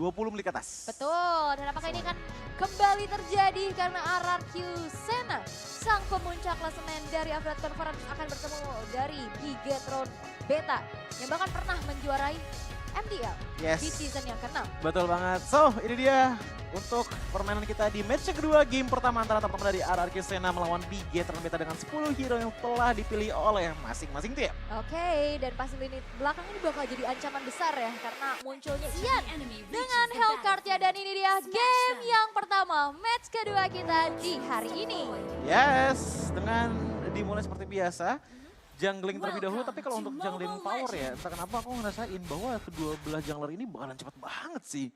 20 menit ke atas. Betul, dan apakah ini kan kembali terjadi karena RRQ Sena, sang pemuncak klasemen dari Average Conference akan bertemu dari Bigetron Beta yang bahkan pernah menjuarai MDL Yes. di season yang ke-6. Betul banget. So, ini dia untuk permainan kita di match kedua game pertama antara teman-teman dari RRQ Sena melawan Bigetron Beta dengan 10 hero yang telah dipilih oleh masing-masing tim. Oke, dan pasti lini belakang ini bakal jadi ancaman besar ya karena munculnya Ian dengan Hellcard-nya, dan ini dia game yang pertama, match kedua kita di hari ini. Yes, dengan dimulai seperti biasa. Jungling terlebih dahulu, tapi kalau untuk jungling power ya, entah kenapa aku ngerasain bahwa kedua belah jungler ini bakalan cepet banget sih.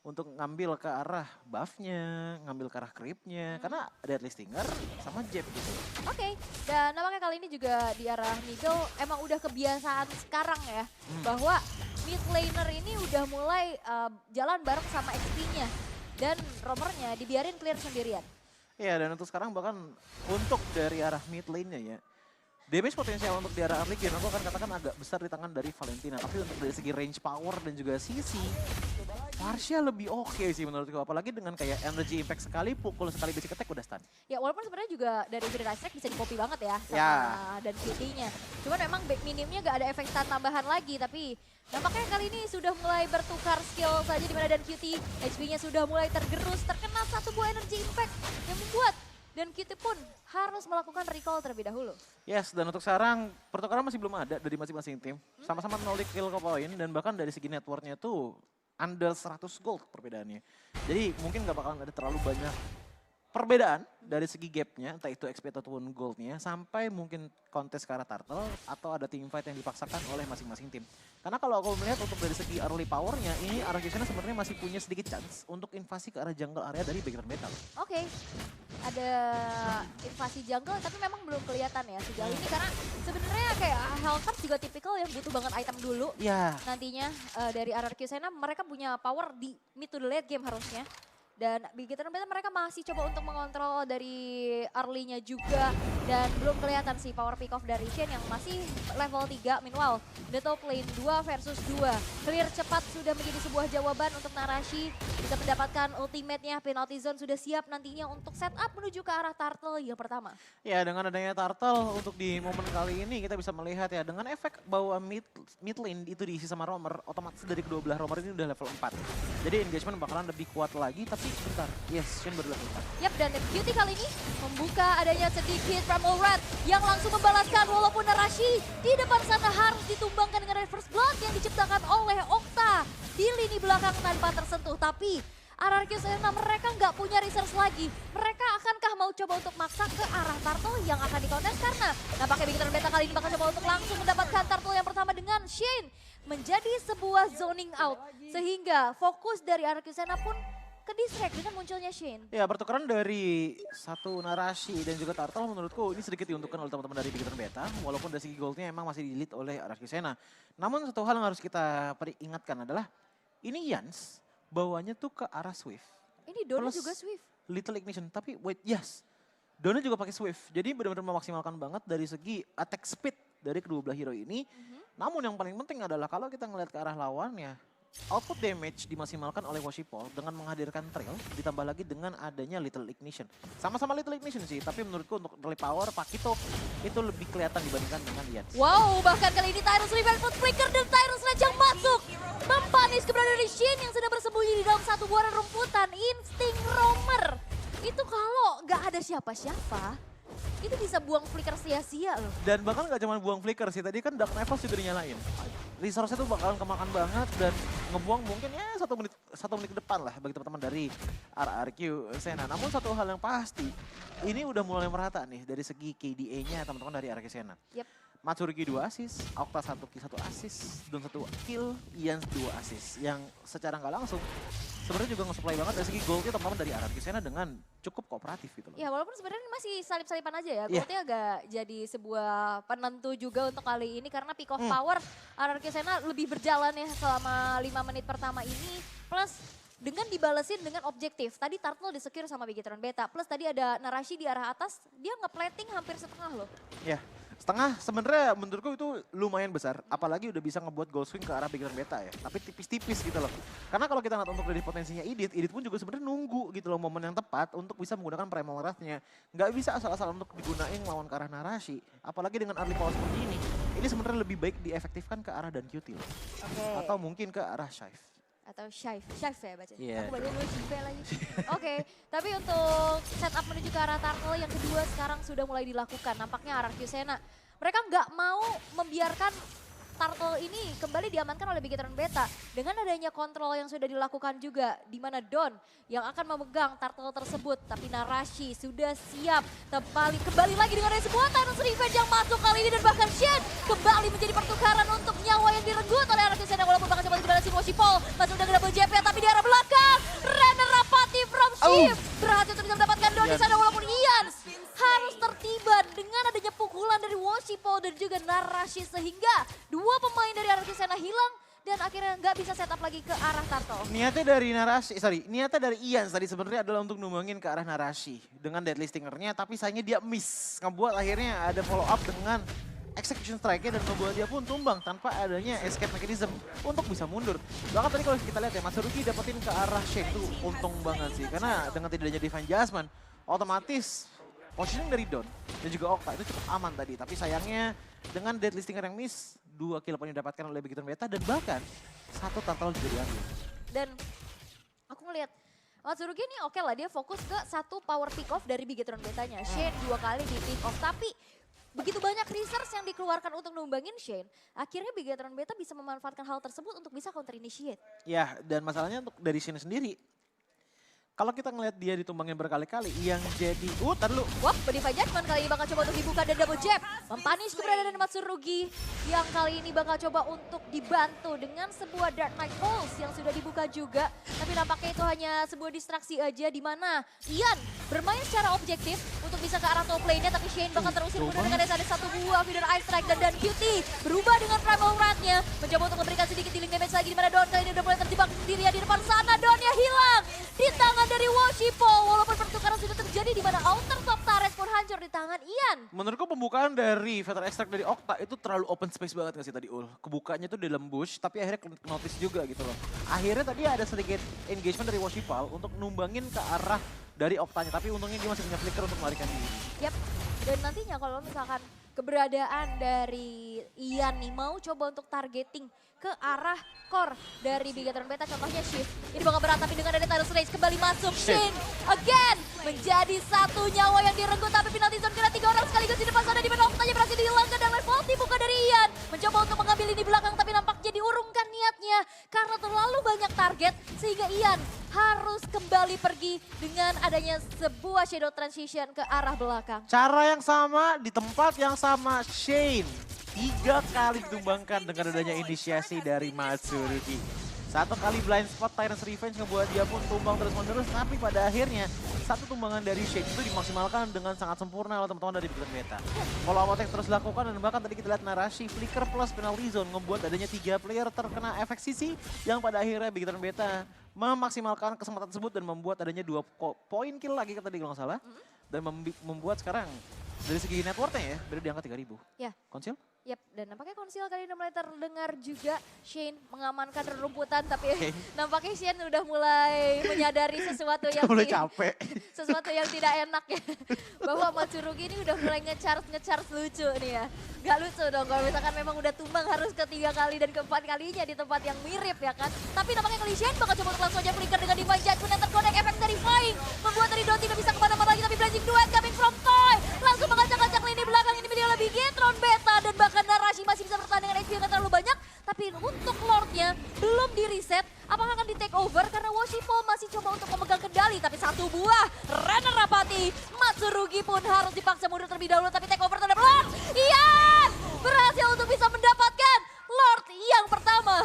Untuk ngambil ke arah buff-nya, ngambil ke arah creep-nya, karena Deadly Stinger sama Jab gitu. Oke, dan nampaknya kali ini juga di arah middle emang udah kebiasaan sekarang ya, bahwa mid laner ini udah mulai jalan bareng sama XP-nya. Dan romernya dibiarin clear sendirian. Iya, dan untuk sekarang bahkan untuk dari arah mid lane-nya ya, damage potensial untuk di arah early game aku akan katakan agak besar di tangan dari Valentina. Tapi untuk dari segi range power dan juga CC, Marsha lebih oke sih menurutku. Apalagi dengan kayak energy impact sekali, pukul sekali basic attack udah stun. Ya walaupun sebenarnya juga dari Free Strike bisa di-copy banget ya sama Ya. dan QT-nya. Cuman memang back minimnya gak ada efek stun tambahan lagi, tapi nampaknya kali ini sudah mulai bertukar skill saja di mana dan QT HP-nya sudah mulai tergerus, terkena satu buah energy impact yang membuat dan QT pun harus melakukan recall terlebih dahulu. Yes, dan untuk sekarang pertukaran masih belum ada dari masing-masing tim. Sama-sama 0 di kill ke poin dan bahkan dari segi networknya tuh under 100 gold perbedaannya. Jadi mungkin gak bakalan ada terlalu banyak perbedaan dari segi gapnya, entah itu XP ataupun goldnya, sampai mungkin kontes ke arah turtle atau ada team fight yang dipaksakan oleh masing-masing tim. Karena kalau aku melihat untuk dari segi early powernya, ini RRQ Sena sebenarnya masih punya sedikit chance untuk invasi ke arah jungle area dari Bigetron Beta. Oke, ada invasi jungle tapi memang belum kelihatan ya sejauh ini karena sebenarnya kayak Hellcard juga tipikal yang butuh banget item dulu. Ya. Nantinya dari RRQ Sena mereka punya power di mid to the late game harusnya. Dan Bigetron Beta mereka masih coba untuk mengontrol dari early-nya juga. Dan belum kelihatan sih power pick off dari Shen yang masih level 3. Meanwhile, the top lane 2 versus 2. Clear cepat sudah menjadi sebuah jawaban untuk Narashi. Bisa mendapatkan ultimate-nya, penalty zone sudah siap nantinya untuk setup menuju ke arah turtle yang pertama. Ya, dengan adanya turtle untuk di momen kali ini kita bisa melihat ya dengan efek bahwa mid lane itu diisi sama roamer, otomatis dari kedua belah roamer ini udah level 4. Jadi engagement bakalan lebih kuat lagi, tapi bentar, yes, Shen baru level 4. Yap, dan Beauty kali ini membuka adanya sedikit Primal Red yang langsung membalaskan walaupun Narashi di depan sana harus ditumbangkan dengan reverse blood yang diciptakan oleh Okta di lini belakang tanpa tersentuh. Tapi RRQ Sena mereka nggak punya resource lagi. Mereka akankah mau coba untuk maksa ke arah turtle yang akan dikontes karena nampaknya Bigetron Beta kali ini bakal coba untuk langsung mendapatkan turtle yang pertama dengan Shane menjadi sebuah zoning out. Sehingga fokus dari RRQ Sena pun ke distract dengan munculnya Shane. Ya, pertukaran dari satu Narashi dan juga turtle menurutku ini sedikit diuntukkan oleh teman-teman dari Bigetron Beta. Walaupun dari segi goldnya emang masih di-lead oleh RRQ Sena. Namun satu hal yang harus kita ingatkan adalah ini Yans bawanya tuh ke arah Swift. Ini Dona Plus juga Swift. Little Ignition, tapi wait, yes. Dona juga pakai Swift. Jadi benar-benar memaksimalkan banget dari segi attack speed dari kedua belah hero ini. Namun yang paling penting adalah kalau kita ngeliat ke arah lawannya, output damage dimaksimalkan oleh Washipol dengan menghadirkan trail, ditambah lagi dengan adanya Little Ignition. Sama-sama Little Ignition sih, tapi menurutku untuk early power Pakito itu lebih kelihatan dibandingkan dengan Yans. Wow, bahkan kali ini Tyrus Revenge Foot Flicker dan Tyrus Lejang masuk. Mempanis keberadaan dari Shin yang sedang bersembunyi di dalam satu buaran rumputan. Insting Roamer. Itu kalau nggak ada siapa-siapa, itu bisa buang flicker sia-sia loh. Dan bahkan gak cuma buang flicker sih, tadi kan Dark Neville juga dinyalain. Resource-nya tuh bakalan kemakan banget dan ngebuang mungkin ya satu menit ke depan lah bagi teman-teman dari RRQ Sena. Namun satu hal yang pasti, ini udah mulai merata nih dari segi KDA-nya teman-teman dari RRQ Sena. Yep. Matsurugi 2 assist, Okta 1 kill 1 assist, Don 1 kill, Ian 2 assist. Yang secara nggak langsung sebenarnya juga nge-supply banget dari segi goldnya teman-teman dari RRQ Sena dengan cukup kooperatif gitu loh. Ya walaupun sebenarnya masih salip-salipan aja ya. Iya. Goldnya agak jadi sebuah penentu juga untuk kali ini karena pick of power RRQ Sena lebih berjalan ya selama 5 menit pertama ini. Plus dengan dibalesin dengan objektif. Tadi Turtle di-secure sama Bigetron Beta. Plus tadi ada Narashi di arah atas, dia nge-plating hampir setengah loh. Ya, setengah sebenarnya menurutku itu lumayan besar. Apalagi udah bisa ngebuat goal swing ke arah Big Run Beta ya. Tapi tipis-tipis gitu loh. Karena kalau kita lihat untuk dari potensinya Idit pun juga sebenarnya nunggu gitu loh momen yang tepat untuk bisa menggunakan Primal Wrath-nya. Nggak bisa asal-asal untuk digunain lawan ke arah Narashi. Apalagi dengan early power seperti ini. Ini sebenarnya lebih baik diefektifkan ke arah Dan Cutie. Oke. Atau mungkin ke arah Shive. Atau Shive ya bacanya. Iya. Aku baca dulu Shive lagi. Oke, tapi untuk setup menuju ke arah Turtle yang kedua sekarang sudah mulai dilakukan. Nampaknya arah Qsena. Mereka nggak mau membiarkan Turtle ini kembali diamankan oleh Bigetron Beta. Dengan adanya kontrol yang sudah dilakukan juga, di mana Don yang akan memegang Turtle tersebut. Tapi Narashi sudah siap kembali lagi dengan ada sebuah Tyrant's Revenge yang masuk kali ini. Dan bahkan Shen kembali menjadi pertukaran untuk nyawa yang direnggut oleh arah Qsena. Walaupun bahkan sempat dibalasi Washipol, masuk dengan double JP tapi di arah belakang. Renner Rapati from Shift berhasil untuk bisa mendapatkan Don di sana walaupun Ian harus tertiban dengan adanya pukulan dari Washipol dan juga Narashi sehingga dua pemain dari arah Qsena hilang dan akhirnya nggak bisa setup lagi ke arah Turtle. Niatnya dari Ian tadi sebenarnya adalah untuk numbangin ke arah Narashi dengan deadly stingernya, tapi sayangnya dia miss, ngebuat akhirnya ada follow up dengan execution strike-nya dan membuat dia pun tumbang tanpa adanya escape mechanism untuk bisa mundur. Bahkan tadi kalau kita lihat ya, Matsurugi dapetin ke arah Shake itu untung banget sih, karena dengan tidak adanya Divine Jasmine, otomatis positioning dari Don dan juga Okta itu cukup aman tadi. Tapi sayangnya dengan deadly stinger yang miss, 2 kill point didapatkan oleh Bigetron Beta dan bahkan 1 turtle juga diambil. Dan aku ngelihat Matsurugi ini oke lah, dia fokus ke 1 power pick off dari Bigetron Betanya. Shane 2 kali di pick off, tapi begitu banyak research yang dikeluarkan untuk numbangin Shane, akhirnya Bigetron Beta bisa memanfaatkan hal tersebut untuk bisa counter initiate. Ya, dan masalahnya untuk dari Shane sendiri, kalau kita ngeliat dia ditumbangin berkali-kali, yang jadi... tar dulu. Wah, Divine Judgment kali ini bakal coba untuk dibuka dan double jab. Mempunish keberadaan Matsurugi yang kali ini bakal coba untuk dibantu dengan sebuah Dark Knight Pulse yang sudah dibuka juga. Tapi nampaknya itu hanya sebuah distraksi aja di mana Ian bermain secara objektif untuk bisa ke arah top lane-nya. Tapi Shane bakal terusir mundur dengan ada satu buah feeder Ice Strike dan Cutie berubah dengan Primal Wrath-nya. Mencoba untuk memberikan sedikit healing damage lagi di mana Don kali ini udah mulai terjebak sendirian di depan sana. Donnya hilang di tangan dari Washipol, walaupun pertukaran sudah terjadi di mana outer top turret pun hancur di tangan Ian. Menurutku pembukaan dari Feather Extract dari Okta itu terlalu open space banget gak sih tadi Ul? Kebukanya tuh di dalam bush, tapi akhirnya notice juga gitu loh. Akhirnya tadi ada sedikit engagement dari Washipol untuk numbangin ke arah dari Oktanya, tapi untungnya dia masih punya flicker untuk melarikan diri. Yap, dan nantinya kalau misalkan keberadaan dari Ian nih mau coba untuk targeting ke arah core dari Bigetron Beta, contohnya Shift. Ini bakal berat tapi dengan ada Tidal Rage kembali masuk. Shin again menjadi 1 nyawa yang direnggut, tapi penalty zone kena 3 orang sekaligus di depan sana di mana Oktanya berhasil dihilangkan dan level dibuka dari Ian. Mencoba untuk mengambil ini belakang tapi nampaknya diurungkan niatnya karena terlalu banyak target sehingga Ian harus kembali pergi dengan adanya sebuah shadow transition ke arah belakang. Cara yang sama, di tempat yang sama, Shane 3 kali ditumbangkan dengan adanya inisiasi dari Matsurugi. 1 kali blind spot Tyrant's Revenge ngebuat dia pun tumbang terus-menerus, tapi pada akhirnya 1 tumbangan dari Shane itu dimaksimalkan dengan sangat sempurna oleh teman-teman dari Bigetron Beta. Follow up attack terus dilakukan dan bahkan tadi kita lihat Narashi flicker plus penalty zone ngebuat adanya 3 player terkena efek sisi yang pada akhirnya Bigetron Beta memaksimalkan kesempatan tersebut dan membuat adanya 2 poin kill lagi tadi kalau nggak salah. Dan membuat sekarang dari segi networknya ya, berada di angka 3000. Ya. Konsil? Yap, dan nampaknya konsil kali ini mulai terdengar juga. Shane mengamankan rerumputan, tapi nampaknya Shane udah mulai menyadari sesuatu yang mulai capek. Sesuatu yang tidak enak ya. Bahwa Matsurugi ini udah mulai nge-charge lucu nih ya. Gak lucu dong kalau misalkan memang udah tumbang harus ke 3 kali dan ke 4 kalinya di tempat yang mirip ya kan. Tapi nampaknya kali Shane bakal coba untuk langsung aja flicker dengan Divine Judgment yang terconnect, efek terrifying. Membuat dari Don tidak bisa kemana-mana lagi, tapi Blazing Duet coming from Toy. Langsung mengacak-acak lini belakang ini oleh Bigetron Beta dan bahkan Narashi masih bisa bertahan dengan HP yang terlalu banyak. Tapi untuk Lordnya belum di reset. Apakah akan di take over karena Washipol masih coba untuk memegang kendali. Tapi 1 buah Renner Rapati. Matsurugi pun harus dipaksa mundur terlebih dahulu. Tapi take over terhadap Lord. Ian berhasil untuk bisa mendapatkan Lord yang pertama.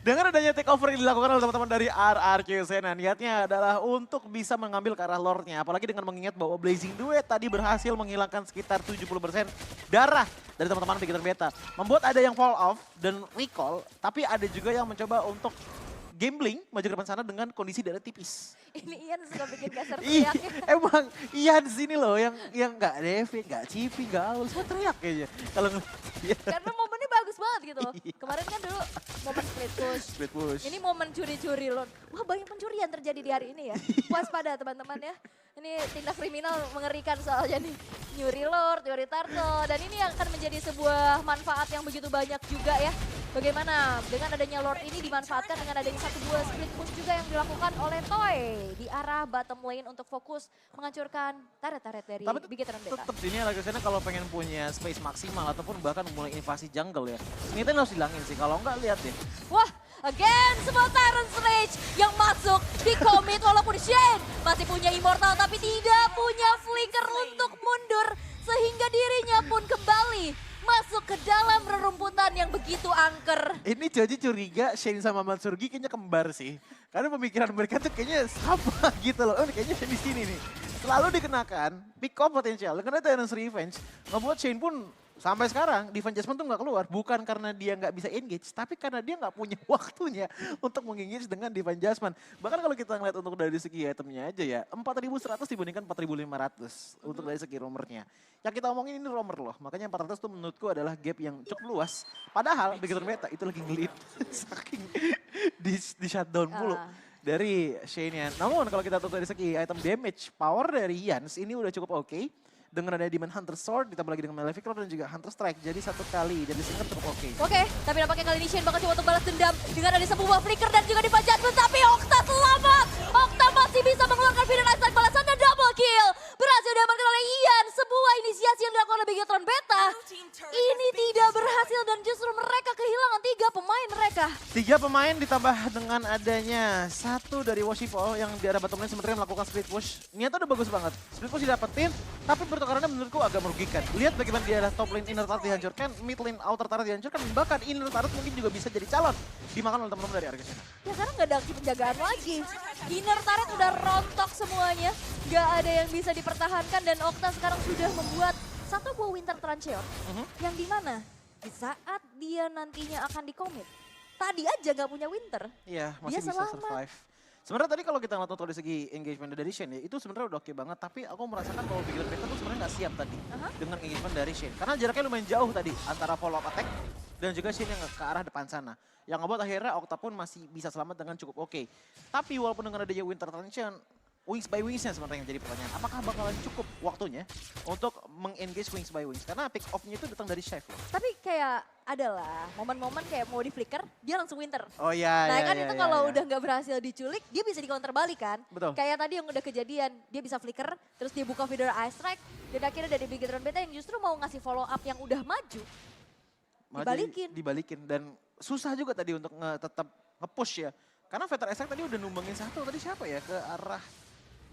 Dengan adanya takeover yang dilakukan oleh teman-teman dari RRQ Qsena, niatnya adalah untuk bisa mengambil ke arah Lordnya. Apalagi dengan mengingat bahwa Blazing Duet tadi berhasil menghilangkan sekitar 70% darah dari teman-teman Bigetron Beta. Membuat ada yang fall off dan recall, tapi ada juga yang mencoba untuk gambling maju ke depan sana dengan kondisi darah tipis. Ini Ian suka bikin geser Iya, teriaknya. emang Ian sini loh yang nggak Devin, nggak Cipi, nggak Aul, semua teriak kayaknya. Kalau ngeliat dia. Karena momennya bagus banget gitu loh. Iya. Kemarin kan dulu momen split push. Split push. Ini momen curi-curi loh. Wah banyak pencurian terjadi di hari ini ya. Waspada teman-teman ya. Ini tindak kriminal mengerikan soalnya nih. Nyuri lord, nyuri turtle. Dan ini akan menjadi sebuah manfaat yang begitu banyak juga ya. Bagaimana dengan adanya lord ini dimanfaatkan dengan adanya satu buah split push juga yang dilakukan oleh Toy. Di arah bottom lane untuk fokus menghancurkan turret-turret dari Tapi Bigetron Beta. tetap sini Arcusena kalau pengen punya space maksimal ataupun bahkan mulai invasi jungle ya. Ini harus hilangin sih, kalau enggak lihat deh. Wah, again sebuah Tyrant's Rage yang masuk di commit walaupun Shen masih punya immortal tapi tidak punya flicker untuk mundur. Sehingga dirinya pun kembali masuk ke dalam rerumputan yang begitu angker. Ini Joji curiga Shane sama Mansurgi kayaknya kembar sih. Karena pemikiran mereka tuh kayaknya sama gitu loh. Oh kayaknya Shane di sini nih. Selalu dikenakan pick off potensial. Karena Tyrant's Revenge ngebuat Shane pun sampai sekarang Divine Judgment tuh nggak keluar. Bukan karena dia nggak bisa engage, tapi karena dia nggak punya waktunya untuk mengengage dengan Divine Judgment. Bahkan kalau kita ngeliat untuk dari segi itemnya aja ya, 4.100 dibandingkan 4.500 untuk dari segi roamernya. Yang kita omongin ini roamer loh, makanya 400 tuh menurutku adalah gap yang cukup luas. Padahal Bigetron Beta itu lagi ngelit saking di shutdown mulu dari Shane-nya. Namun kalau kita tahu dari segi item damage, power dari Yans ini udah cukup oke. Dengan ada Demon Hunter Sword, ditambah lagi dengan Malefic Rod dan juga Hunter Strike. Jadi satu kali dari sini cukup oke. Oke, tapi nampaknya kali ini Shen bakal coba untuk balas dendam dengan ada sebuah flicker dan juga Divine Judgment. Tapi Okta selamat! Okta masih bisa mengeluarkan Final Ice Strike balasan dan double kill. Berhasil diamankan oleh Ian. Sebuah inisiasi yang dilakukan oleh Bigetron Beta. Ini tidak berhasil dan justru mereka kehilangan 3 pemain mereka. 3 pemain ditambah dengan adanya satu dari Worshipful yang di arah bottom lane sebenarnya melakukan split push. Niatnya udah bagus banget. Split push didapetin, tapi pertukarannya menurutku agak merugikan. Lihat bagaimana di arah top lane inner turret dihancurkan, mid lane outer turret dihancurkan, bahkan inner turret mungkin juga bisa jadi calon. Dimakan oleh teman-teman dari Arcusena. Ya karena nggak ada aksi penjagaan lagi. Inner turret udah rontok semuanya. Nggak ada yang bisa dipertahankan dan Okta sekarang sudah membuat satu buah Winter Trancheon. Yang dimana di saat dia nantinya akan di-commit. Tadi aja nggak punya Winter. Iya, Dia masih bisa selamat. survive. Sebenarnya tadi kalau kita ngeliat dari segi engagement dari Shen ya, itu sebenarnya udah oke banget. Tapi aku merasakan bahwa Bigetron Beta tuh sebenarnya nggak siap tadi dengan engagement dari Shen. Karena jaraknya lumayan jauh tadi antara follow up attack dan juga Shen yang ke arah depan sana. Yang ngebuat akhirnya Okta pun masih bisa selamat dengan cukup oke. Tapi walaupun dengan adanya Winter Transition, Wings by Wings-nya sebenarnya yang jadi pertanyaan. Apakah bakalan cukup waktunya untuk meng-engage Wings by Wings? Karena pick off-nya itu datang dari Chef loh. Tapi kayak adalah momen-momen kayak mau di flicker, dia langsung Winter. Oh iya, Nah iya, kan iya, itu iya, kalau iya. udah nggak berhasil diculik, dia bisa di counter balik kan. Betul. Kayak tadi yang udah kejadian, dia bisa flicker, terus dia buka Feeder Ice Strike, dan akhirnya dari Bigetron Beta yang justru mau ngasih follow up yang udah maju. Malah Dibalikin. dibalikin dan susah juga tadi untuk tetap nge-push ya. Karena Veteran Attack tadi udah numbangin satu, tadi siapa ya ke arah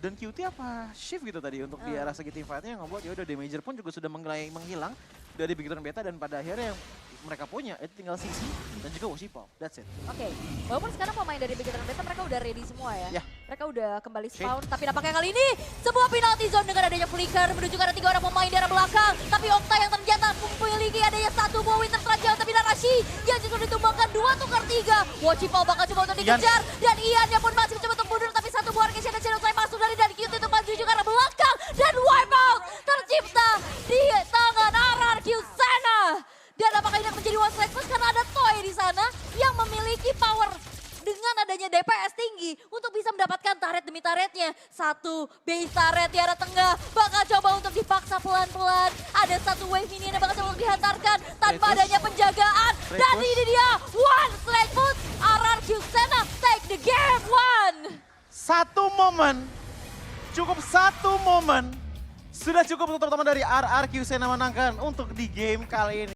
dan QT apa shift gitu tadi untuk di arah segi team fight-nya yang ngebuat ya udah damager pun juga sudah menghilang dari Bigetron Beta dan pada akhirnya yang mereka punya itu tinggal CC dan juga Worshipful. That's it. Oke, walaupun sekarang pemain dari Bigetron Beta mereka udah ready semua ya. Ya. Mereka udah kembali spawn, tapi nampaknya kali ini sebuah penalty zone dengan adanya flicker menuju ke arah 3 orang pemain di arah belakang. Tapi Okta yang ternyata memiliki adanya satu buah Winter Transition, tapi Narashi yang justru ditumbangkan 2 tukar 3. Worshipful bakal coba untuk dikejar dan Ian yang pun masih mencoba untuk mundur, tapi satu buah Arcane Shadow Slide masuk dari QT untuk maju juga ke arah belakang dan wipe out tercipta di tangan RRQ Sena. Dan apakah ini akan menjadi one strike push karena ada Toy di sana yang memiliki power dengan adanya DPS tinggi untuk bisa mendapatkan turret demi turretnya. Satu base turret di arah tengah bakal coba untuk dipaksa pelan-pelan. Ada satu wave ini yang bakal coba untuk dihantarkan tanpa adanya penjagaan. Dan ini dia one strike push. RRQ Sena take the game one. Satu momen, cukup satu momen sudah cukup untuk teman-teman dari RRQ Sena menangkan untuk di game kali ini.